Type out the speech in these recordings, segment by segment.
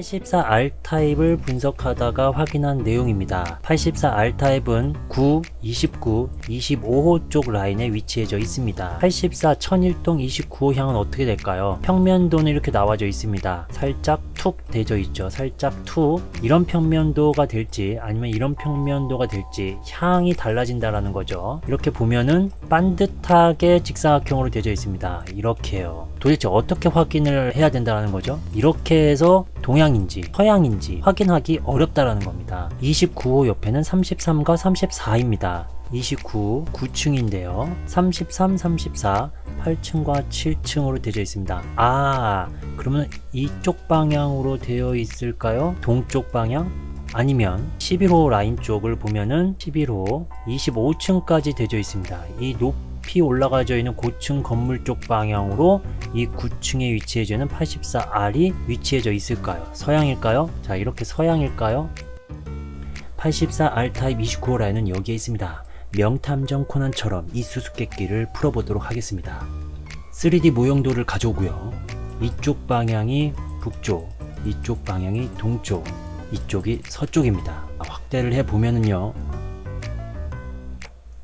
84R 타입을 분석하다가 확인한 내용입니다. 84R 타입은 9, 29, 25호 쪽 라인에 위치해져 있습니다. 84 천일동 29호 향은 어떻게 될까요? 평면도는 이렇게 나와져 있습니다. 살짝 툭 되져 있죠. 살짝 툭. 이런 평면도가 될지 아니면 이런 평면도가 될지 향이 달라진다라는 거죠. 이렇게 보면은 반듯하게 직사각형으로 되어 있습니다. 이렇게요. 도대체 어떻게 확인을 해야 된다는 거죠? 이렇게 해서 동향인지 서향인지 확인하기 어렵다라는 겁니다. 29호 옆에는 33과 34입니다. 29, 9층인데요. 33, 34, 8층과 7층으로 되어 있습니다. 그러면 이쪽 방향으로 되어 있을까요? 동쪽 방향? 아니면 11호 라인 쪽을 보면은 11호, 25층까지 되어 있습니다. 이 높이 올라가져 있는 고층 건물 쪽 방향으로 이 9층에 위치해져 있는 84R이 위치해져 있을까요? 서향일까요? 자, 이렇게 서향일까요? 84R 타입 29호 라인은 여기에 있습니다. 명탐정 코난처럼 이 수수께끼를 풀어보도록 하겠습니다. 3D 모형도를 가져오고요. 이쪽 방향이 북쪽, 이쪽 방향이 동쪽, 이쪽이 서쪽입니다. 확대를 해보면은요,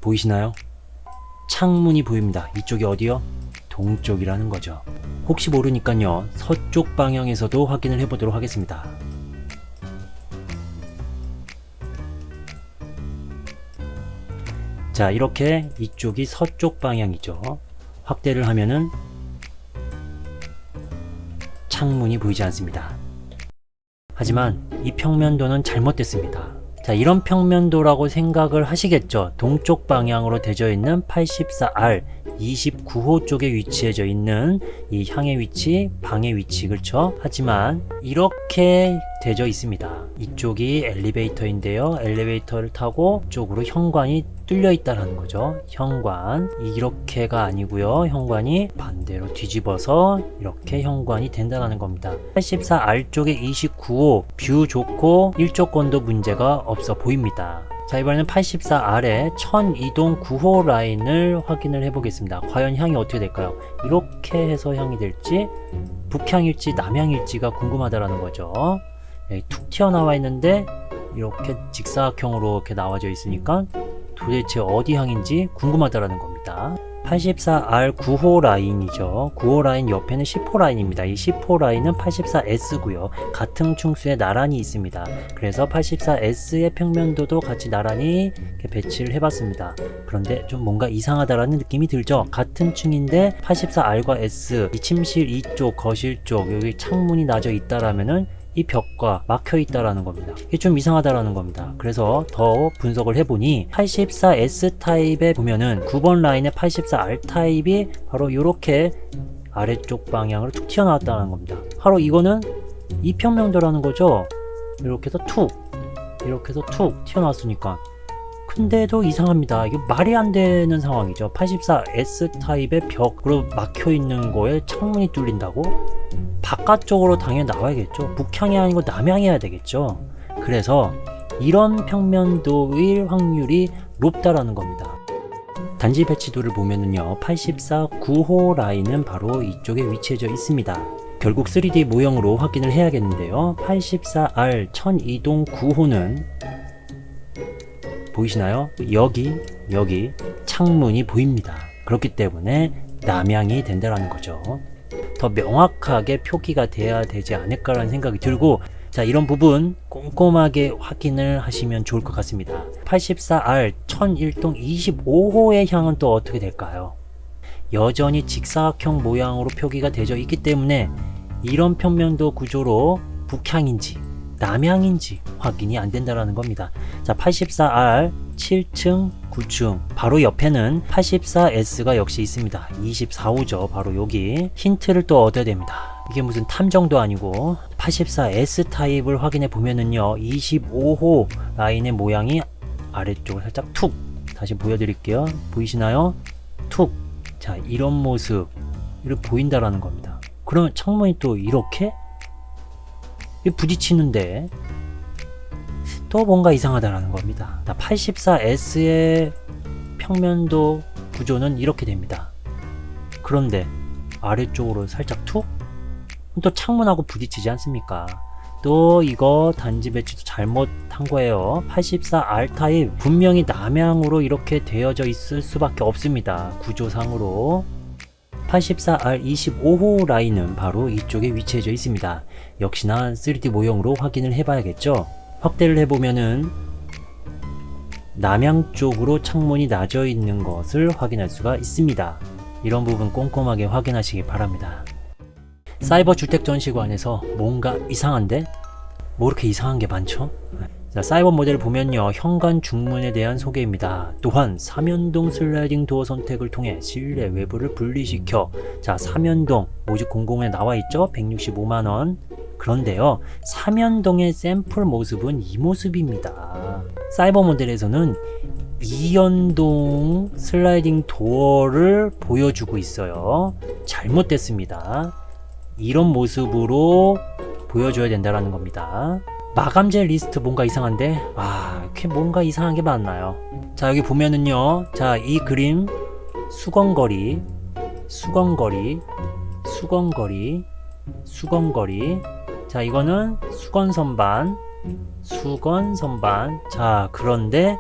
보이시나요? 창문이 보입니다. 이쪽이 어디요? 동쪽이라는 거죠. 혹시 모르니까요, 서쪽 방향에서도 확인을 해보도록 하겠습니다. 자, 이렇게 이쪽이 서쪽 방향이죠. 확대를 하면은 창문이 보이지 않습니다. 하지만 이 평면도는 잘못됐습니다. 자, 이런 평면도라고 생각을 하시겠죠. 동쪽 방향으로 되어 있는 84R 29호 쪽에 위치해져 있는 이 향의 위치, 방의 위치, 그렇죠? 하지만 이렇게 되어 있습니다. 이쪽이 엘리베이터인데요. 엘리베이터를 타고 쪽으로 현관이 뚫려 있다는 거죠. 현관, 이렇게가 아니고요. 현관이 반대로 뒤집어서 이렇게 현관이 된다는 겁니다. 84R 쪽에 29호 뷰 좋고 일조권도 문제가 없어 보입니다. 자, 이번에는 84R의 1002동 9호 라인을 확인을 해보겠습니다. 과연 향이 어떻게 될까요? 이렇게 해서 향이 될지 북향일지 남향일지가 궁금하다라는 거죠. 툭 튀어나와 있는데 이렇게 직사각형으로 이렇게 나와져 있으니까 도대체 어디 향인지 궁금하다라는 겁니다. 84R 9호 라인이죠. 9호 라인 옆에는 10호 라인입니다. 이 10호 라인은 84S고요. 같은 층수에 나란히 있습니다. 그래서 84S의 평면도도 같이 나란히 이렇게 배치를 해봤습니다. 그런데 좀 뭔가 이상하다라는 느낌이 들죠. 같은 층인데 84R과 S, 이 침실 이쪽, 거실 쪽, 여기 창문이 나져 있다라면은 이 벽과 막혀 있다라는 겁니다. 이게 좀 이상하다라는 겁니다. 그래서 더 분석을 해보니 84S 타입에 보면은 9번 라인의 84R 타입이 바로 이렇게 아래쪽 방향으로 툭 튀어나왔다는 겁니다. 바로 이거는 이 평면도라는 거죠. 이렇게 해서 툭 튀어나왔으니까. 근데도 이상합니다. 이게 말이 안 되는 상황이죠. 84S 타입의 벽으로 막혀 있는 거에 창문이 뚫린다고? 바깥쪽으로 당연히 나와야겠죠. 북향이 아니고 남향이어야 되겠죠. 그래서 이런 평면도의 확률이 높다라는 겁니다. 단지 배치도를 보면은요, 84 9호 라인은 바로 이쪽에 위치해져 있습니다. 결국 3D 모형으로 확인을 해야겠는데요. 84R 1002동 9호는 보이시나요? 여기 창문이 보입니다. 그렇기 때문에 남향이 된다라는 거죠. 더 명확하게 표기가 돼야 되지 않을까라는 생각이 들고, 자, 이런 부분 꼼꼼하게 확인을 하시면 좋을 것 같습니다. 84R 1001동 25호의 향은 또 어떻게 될까요? 여전히 직사각형 모양으로 표기가 되어 있기 때문에 이런 평면도 구조로 북향인지 남향인지 확인이 안 된다라는 겁니다. 자, 84R 7층, 9층 바로 옆에는 84S가 역시 있습니다. 24호죠. 바로 여기 힌트를 또 얻어야 됩니다. 이게 무슨 탐정도 아니고 84S 타입을 확인해 보면은요, 25호 라인의 모양이 아래쪽을 살짝 툭 다시 보여드릴게요. 보이시나요? 툭. 자, 이런 모습 이렇게 보인다라는 겁니다. 그러면 창문이 또 이렇게 부딪히는데 또 뭔가 이상하다라는 겁니다. 84S의 평면도 구조는 이렇게 됩니다. 그런데 아래쪽으로 살짝 툭? 또 창문하고 부딪히지 않습니까? 또 이거 단지 배치도 잘못한 거예요. 84R 타입 분명히 남향으로 이렇게 되어져 있을 수밖에 없습니다. 구조상으로. 84R 25호 라인은 바로 이쪽에 위치해져 있습니다. 역시나 3D 모형으로 확인을 해봐야겠죠. 확대를 해보면은 남향 쪽으로 창문이 나져 있는 것을 확인할 수가 있습니다. 이런 부분 꼼꼼하게 확인하시기 바랍니다. 사이버 주택 전시관에서 뭔가 이상한데? 뭐 이렇게 이상한 게 많죠? 자, 사이버 모델을 보면요, 현관 중문에 대한 소개입니다. 또한 삼연동 슬라이딩 도어 선택을 통해 실내 외부를 분리시켜, 자, 삼연동 모집 공고문에 나와 있죠? 165만원. 그런데요, 삼연동의 샘플 모습은 이 모습입니다. 사이버 모델에서는 이연동 슬라이딩 도어를 보여주고 있어요. 잘못됐습니다. 이런 모습으로 보여줘야 된다는 겁니다. 마감재 리스트 뭔가 이상한데? 이렇게 뭔가 이상한 게 많나요? 자, 여기 보면은요, 자, 이 그림 수건거리, 자, 이거는 수건선반. 자, 그런데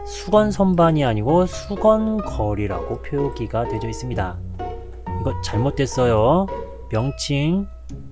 수건선반이 아니고 수건거리라고 표기가 되어 있습니다. 이거 잘못됐어요. 명칭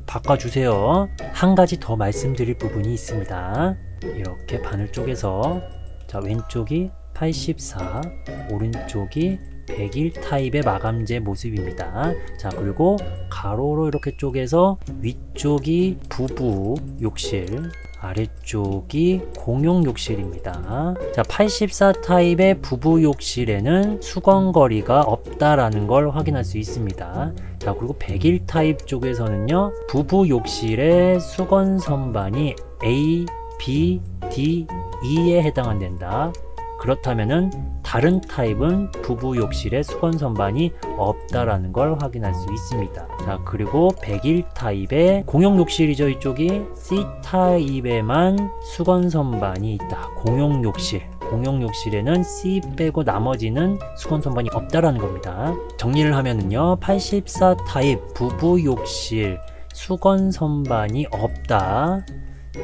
바꿔주세요. 한 가지 더 말씀드릴 부분이 있습니다. 이렇게 바늘 쪽에서, 자, 왼쪽이 84, 오른쪽이 101 타입의 마감재 모습입니다. 자, 그리고 가로로 이렇게 쪼개서 위쪽이 부부 욕실, 아래쪽이 공용 욕실입니다. 자, 84 타입의 부부 욕실에는 수건거리가 없다라는 걸 확인할 수 있습니다. 자, 그리고 101 타입 쪽에서는요, 부부 욕실의 수건 선반이 A, B, D, E에 해당한다. 그렇다면은 다른 타입은 부부 욕실에 수건 선반이 없다라는 걸 확인할 수 있습니다. 자, 그리고 101 타입의 공용 욕실이죠. 이쪽이 C 타입에만 수건 선반이 있다. 공용 욕실에는 C 빼고 나머지는 수건 선반이 없다라는 겁니다. 정리를 하면은요, 84 타입 부부 욕실 수건 선반이 없다.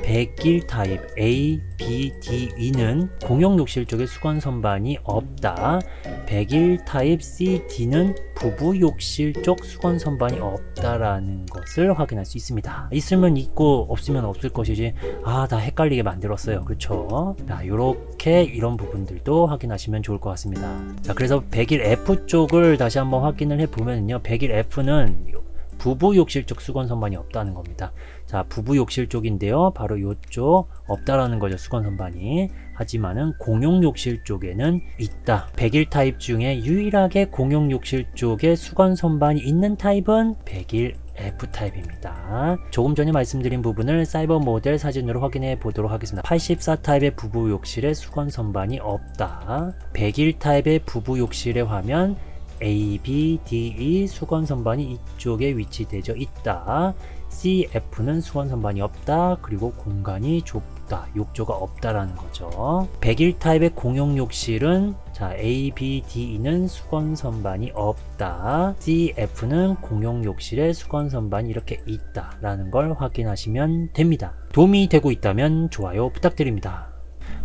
101 타입 A, B, D, E는 공용 욕실 쪽에 수건 선반이 없다. 101 타입 C, D는 부부 욕실 쪽 수건 선반이 없다라는 것을 확인할 수 있습니다. 있으면 있고 없으면 없을 것이지, 다 헷갈리게 만들었어요. 그렇죠? 자, 요렇게 이런 부분들도 확인하시면 좋을 것 같습니다. 자, 그래서 101F 쪽을 다시 한번 확인을 해보면요, 101F는 부부 욕실 쪽 수건 선반이 없다는 겁니다. 자, 부부 욕실 쪽인데요, 바로 이쪽 없다라는 거죠, 수건 선반이. 하지만은 공용 욕실 쪽에는 있다. 101 타입 중에 유일하게 공용 욕실 쪽에 수건 선반이 있는 타입은 101F 타입입니다. 조금 전에 말씀드린 부분을 사이버 모델 사진으로 확인해 보도록 하겠습니다. 84 타입의 부부 욕실에 수건 선반이 없다. 101 타입의 부부 욕실의 화면 A, B, D, E 수건 선반이 이쪽에 위치되어 있다. C, F는 수건 선반이 없다. 그리고 공간이 좁다. 욕조가 없다라는 거죠. 101 타입의 공용 욕실은, 자, A, B, D, E는 수건 선반이 없다. C, F는 공용 욕실에 수건 선반이 이렇게 있다라는 걸 확인하시면 됩니다. 도움이 되고 있다면 좋아요 부탁드립니다.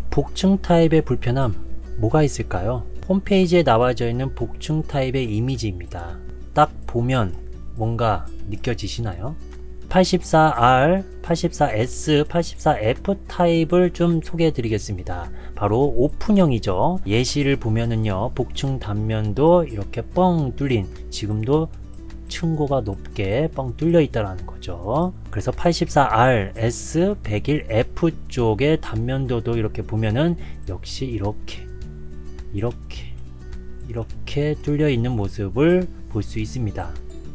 복층 타입의 불편함 뭐가 있을까요? 홈페이지에 나와져 있는 복층 타입의 이미지입니다. 딱 보면 뭔가 느껴지시나요? 84R, 84S, 84F 타입을 좀 소개해 드리겠습니다. 바로 오픈형이죠. 예시를 보면은요, 복층 단면도 이렇게 뻥 뚫린, 지금도 층고가 높게 뻥 뚫려 있다는 거죠. 그래서 84R, S, 101F 쪽의 단면도도 이렇게 보면은 역시 이렇게 뚫려 있는 모습을 볼 수 있습니다.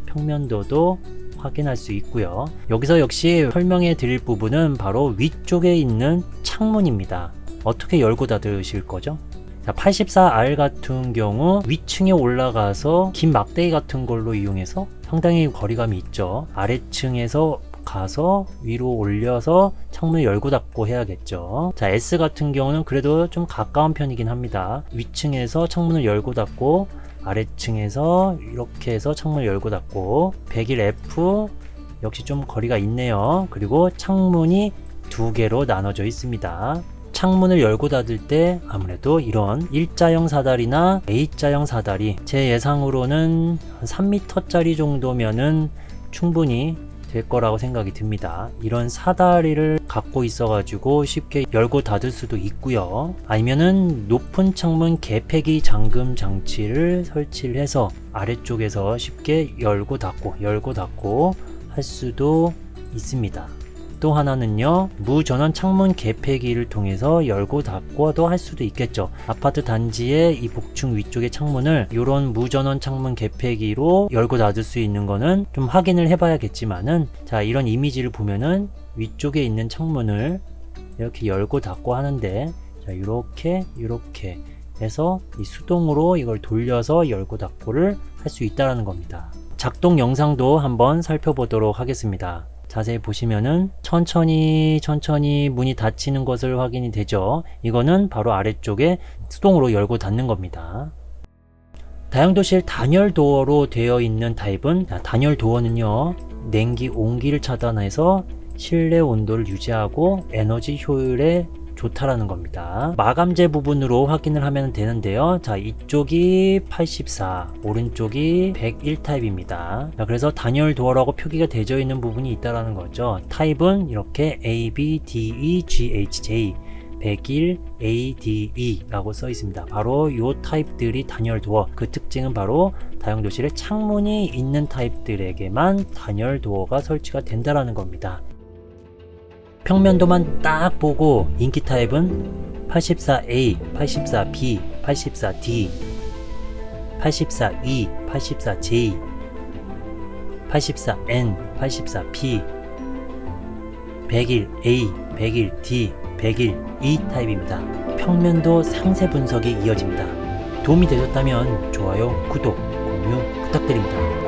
평면도도 확인할 수 있고요. 여기서 역시 설명해 드릴 부분은 바로 위쪽에 있는 창문입니다. 어떻게 열고 닫으실 거죠? 자, 84R 같은 경우 위층에 올라가서 긴 막대기 같은 걸로 이용해서 상당히 거리감이 있죠. 아래층에서 가서 위로 올려서 창문을 열고 닫고 해야겠죠. 자, S 같은 경우는 그래도 좀 가까운 편이긴 합니다. 위층에서 창문을 열고 닫고 아래층에서 이렇게 해서 창문을 열고 닫고 101F 역시 좀 거리가 있네요. 그리고 창문이 두 개로 나눠져 있습니다. 창문을 열고 닫을 때 아무래도 이런 일자형 사다리나 A자형 사다리, 제 예상으로는 3m짜리 정도면은 충분히 될 거라고 생각이 듭니다. 이런 사다리를 갖고 있어 가지고 쉽게 열고 닫을 수도 있고요. 아니면은 높은 창문 개폐기 잠금 장치를 설치를 해서 아래쪽에서 쉽게 열고 닫고 할 수도 있습니다. 또 하나는요, 무전원 창문 개폐기를 통해서 열고 닫고도 할 수도 있겠죠. 아파트 단지의 이 복층 위쪽의 창문을 이런 무전원 창문 개폐기로 열고 닫을 수 있는 거는 좀 확인을 해봐야겠지만은, 자, 이런 이미지를 보면은 위쪽에 있는 창문을 이렇게 열고 닫고 하는데, 자, 이렇게 해서 이 수동으로 이걸 돌려서 열고 닫고를 할 수 있다라는 겁니다. 작동 영상도 한번 살펴보도록 하겠습니다. 자세히 보시면은 천천히 문이 닫히는 것을 확인이 되죠. 이거는 바로 아래쪽에 수동으로 열고 닫는 겁니다. 다용도실 단열 도어로 되어 있는 타입은, 단열 도어는요, 냉기, 온기를 차단해서 실내 온도를 유지하고 에너지 효율에 좋다라는 겁니다. 마감재 부분으로 확인을 하면 되는데요. 자, 이쪽이 84, 오른쪽이 101 타입입니다. 자, 그래서 단열 도어라고 표기가 되어 있는 부분이 있다라는 거죠. 타입은 이렇게 A, B, D, E, G, H, J 101 ADE 라고 써 있습니다. 바로 이 타입들이 단열 도어, 그 특징은 바로 다용도실에 창문이 있는 타입들에게만 단열 도어가 설치가 된다라는 겁니다. 평면도만 딱 보고 인기 타입은 84A, 84B, 84D, 84E, 84J, 84N, 84P, 101A, 101D, 101E 타입입니다. 평면도 상세 분석이 이어집니다. 도움이 되셨다면 좋아요, 구독, 공유 부탁드립니다.